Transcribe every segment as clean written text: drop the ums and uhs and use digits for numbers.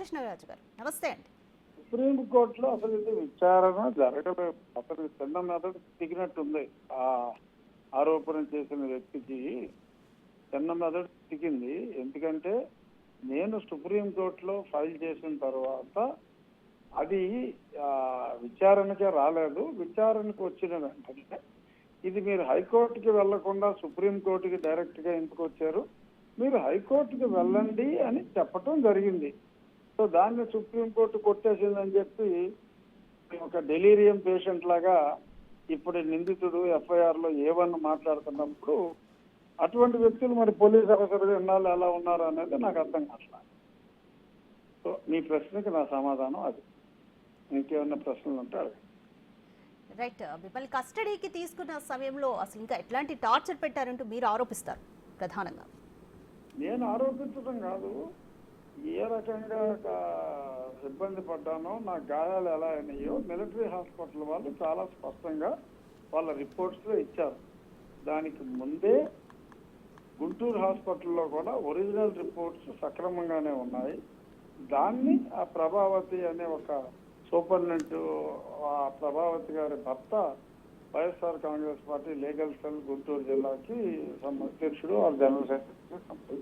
రఘురామకృష్ణరాజు గారు, నమస్తే అండి. సుప్రీంకోర్టులో అసలు ఇది విచారణ జరగలేదు. అసలు చిన్న మెదడు తిగినట్టుంది. ఆ ఆరోపణ చేసిన వ్యక్తికి చిన్న మెదడు తిగింది. ఎందుకంటే నేను సుప్రీంకోర్టులో ఫైల్ చేసిన తర్వాత అది విచారణకే రాలేదు. విచారణకు వచ్చిన వెంటనే ఇది మీరు హైకోర్టుకి వెళ్లకుండా సుప్రీంకోర్టుకి డైరెక్ట్ గా ఎందుకు వచ్చారు, మీరు హైకోర్టుకి వెళ్ళండి అని చెప్పటం జరిగింది. సో దాన్ని సుప్రీంకోర్టు కొట్టేసిందని చెప్పి ఒక డెలీరియం పేషెంట్ లాగా ఇప్పుడు నిందితుడు ఎఫ్ఐఆర్ లో ఏవన్ మాట్లాడుతున్నప్పుడు అటువంటి వ్యక్తులు మరి పోలీస్ ఆఫీసర్ ఎన్నాళ్ళు ఎలా ఉన్నారు అనేది నాకు అర్థం కావట్లేదు. సో మీ ప్రశ్నకి నా సమాధానం అది. ఇంకేమన్నా ప్రశ్నలు ఉంటే అడగండి. రైట్, మిమ్మల్ని కస్టడీకి తీసుకున్న సమయంలో అసలు ఇంకా ఎట్లాంటి టార్చర్ పెట్టారంటూ మీరు ఆరోపిస్తారు ప్రధానంగా? నేను ఆరోపించడం కాదు, ఏ రకంగా ఇబ్బంది పడ్డానో, నా గాయాలు ఎలా అయినాయో మిలిటరీ హాస్పిటల్ వాళ్ళు చాలా స్పష్టంగా వాళ్ళ రిపోర్ట్స్ లో ఇచ్చారు. దానికి ముందే గుంటూరు హాస్పిటల్లో కూడా ఒరిజినల్ రిపోర్ట్స్ సక్రమంగానే ఉన్నాయి. దాన్ని ఆ ప్రభావతి అనే ఒక సూపరింటెండెంట్, ఆ ప్రభావతి గారి భర్త YSR Congress party legal cell Guntur జిల్లాకి అధ్యక్షుడు, వాళ్ళ జనరల్ సెక్రటరీ.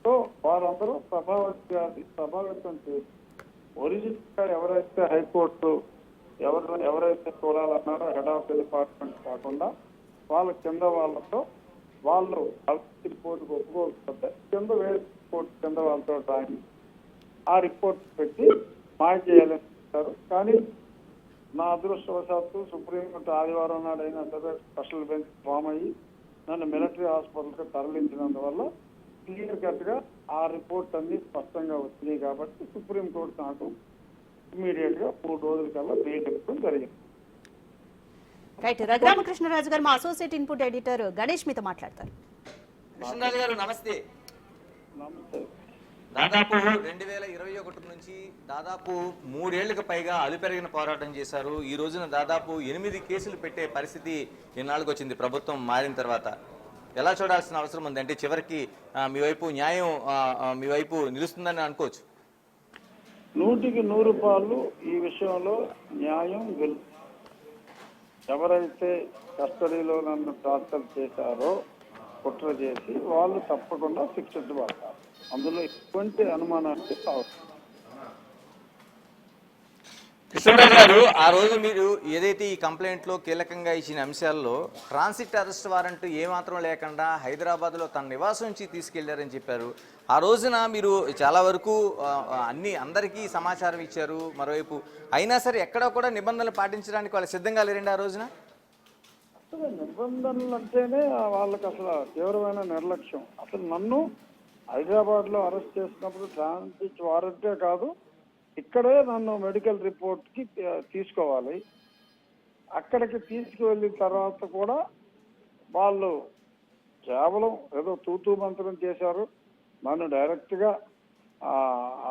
సో వారందరూ ప్రభావితం చేసి ఒరిజినల్ గా ఎవరైతే హైకోర్టు ఎవరైతే చూడాలన్నారో హెడ్ ఆఫ్ ది డిపార్ట్మెంట్ కాకుండా వాళ్ళ కింద వాళ్ళతో వాళ్ళు రిపోర్ట్ ఒప్పుకోకపోతే కింద వేరే రిపోర్ట్ కింద వాళ్ళతో రాయి ఆ రిపోర్ట్ పెట్టి మాయ చేయాలని చెప్తారు. కానీ నా అదృష్టవశాత్తు సుప్రీంకోర్టు ఆదివారం నాడు అయినా సరే స్పెషల్ బెంచ్ ఫామ్ అయ్యి నన్ను మిలిటరీ హాస్పిటల్కి తరలించినందువల్ల క్లియర్ కట్ గా ఆ రిపోర్ట్ అన్ని స్పష్టంగా వచ్చినాయి. కాబట్టి సుప్రీంకోర్టు నాకు ఇమీడియట్ గా 3 రోజుల కల్లా బెయిల్ ఇవ్వడం జరిగింది. రైట్, రఘురామకృష్ణరాజు గారు మా అసోసియేట్ ఇన్పుట్ ఎడిటర్ గణేష్ మీతో మాట్లాడతారు. కృష్ణరాజు గారు నమస్తే. నమస్తే. దాదాపు 2021 నుంచి దాదాపు 3 ఏళ్లకు పైగా అలుపెరిగిన పోరాటం చేశారు. ఈ రోజున దాదాపు 8 కేసులు పెట్టే పరిస్థితి ఇన్నాళ్ళకి వచ్చింది ప్రభుత్వం మారిన తర్వాత. ఎలా చూడాల్సిన అవసరం ఉంది? అంటే చివరికి మీ వైపు న్యాయం మీ వైపు నిలుస్తుందని అనుకోవచ్చు. 100% ఈ విషయంలో న్యాయం ఎవరైతే కస్టడీలో నన్ను టార్చర్ చేశారో, కుట్ర చేసి వాళ్ళు తప్పకుండా శిక్షించబడతారు. అందులో ఎటువంటి అనుమానానికి అవసరం. కృష్ణరాజు గారు, ఆ రోజు మీరు ఏదైతే ఈ కంప్లైంట్ లో కీలకంగా ఇచ్చిన అంశాల్లో ట్రాన్సిట్ అరెస్ట్ వారెంట్ ఏమాత్రం లేకుండా హైదరాబాద్ లో తన నివాసం నుంచి తీసుకెళ్లారని చెప్పారు. ఆ రోజున మీరు చాలా వరకు అందరికీ సమాచారం ఇచ్చారు. మరోవైపు అయినా సరే ఎక్కడా కూడా నిబంధనలు పాటించడానికి వాళ్ళు సిద్ధంగా లేరండి ఆ రోజున? అసలు నిబంధనలు అంటేనే వాళ్ళకి అసలు తీవ్రమైన నిర్లక్ష్యం. అసలు నన్ను హైదరాబాద్ లో అరెస్ట్ చేసినప్పుడు ట్రాన్సిట్ వారెంటే కాదు, ఇక్కడే నన్ను మెడికల్ రిపోర్ట్ కి తీసుకోవాలి. అక్కడికి తీసుకువెళ్ళిన తర్వాత కూడా వాళ్ళు కేవలం ఏదో తూతూ మంత్రం చేశారు. నన్ను డైరెక్ట్ గా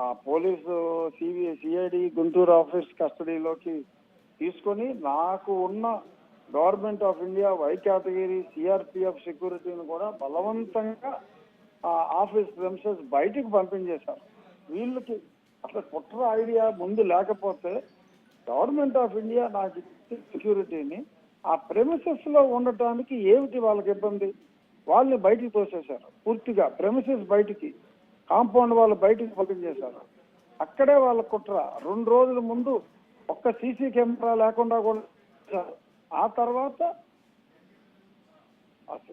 ఆ పోలీసు సిఐడి గుంటూరు ఆఫీస్ కస్టడీలోకి తీసుకొని నాకు ఉన్న government of India why category CRPF సెక్యూరిటీని కూడా బలవంతంగా ఆఫీస్ ప్రెమిసెస్ బయటికి పంపించేశారు. వీళ్ళకి అసలు కుట్ర ఐడియా ముందు లేకపోతే గవర్నమెంట్ ఆఫ్ ఇండియా నాకు సెక్యూరిటీని ఆ ప్రెమిసెస్ లో ఉండటానికి ఏమిటి వాళ్ళకి ఇబ్బంది? వాళ్ళని బయటికి తోసేశారు. పూర్తిగా ప్రెమిసెస్ బయటికి, కాంపౌండ్ వాళ్ళు బయటికి పంపించేశారు. అక్కడే వాళ్ళ కుట్ర. 2 రోజుల ముందు ఒక్క సీసీ కెమెరా లేకుండా కూడా. ఆ తర్వాత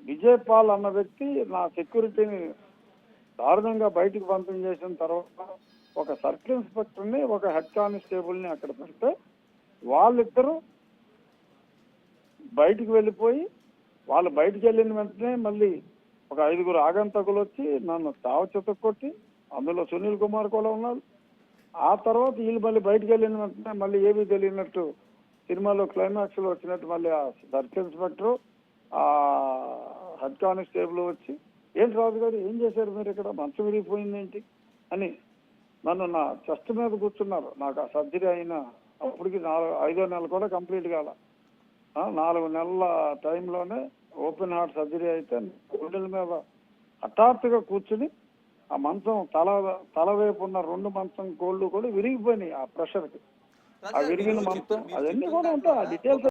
విజయ్ పాల్ అన్న వ్యక్తి నా సెక్యూరిటీని దారుణంగా బయటికి పంపించేసిన తర్వాత ఒక సర్కిల్ ఇన్స్పెక్టర్ని, ఒక హెడ్ కానిస్టేబుల్ని అక్కడ పెడితే వాళ్ళిద్దరూ బయటికి వెళ్ళిపోయి, వాళ్ళు బయటికి వెళ్ళిన వెంటనే మళ్ళీ ఒక 5 ఆగంతకులు వచ్చి నన్ను తావచెత్త కొట్టి, అందులో సునీల్ కుమార్ కూడా ఉన్నారు. ఆ తర్వాత వీళ్ళు మళ్ళీ బయటికి వెళ్ళిన వెంటనే మళ్ళీ ఏమీ తెలియనట్టు సినిమాలో క్లైమాక్స్ లో వచ్చినట్టు మళ్ళీ ఆ సర్కిల్ ఇన్స్పెక్టర్, ఆ హెడ్ కానిస్టేబుల్ వచ్చి, ఏంటి రాజు గారు ఏం చేశారు మీరు ఇక్కడ, మంచం విరిగిపోయింది ఏంటి అని నన్ను నా చెస్ట్ మీద కూర్చున్నారు. నాకు ఆ సర్జరీ అయిన అప్పటికి 5వ నెల కూడా కంప్లీట్ కాల. 4 నెలల టైంలోనే ఓపెన్ హార్ట్ సర్జరీ అయితే గుండెల మీద హఠాత్తుగా కూర్చుని ఆ మంచం తల వైపు ఉన్న 2 మంచం కోళ్ళు కూడా విరిగిపోయినాయి ఆ ప్రెషర్కి. ఆ విరిగిన మంచం అవన్నీ కూడా ఉంటాయి, ఆ డీటెయిల్స్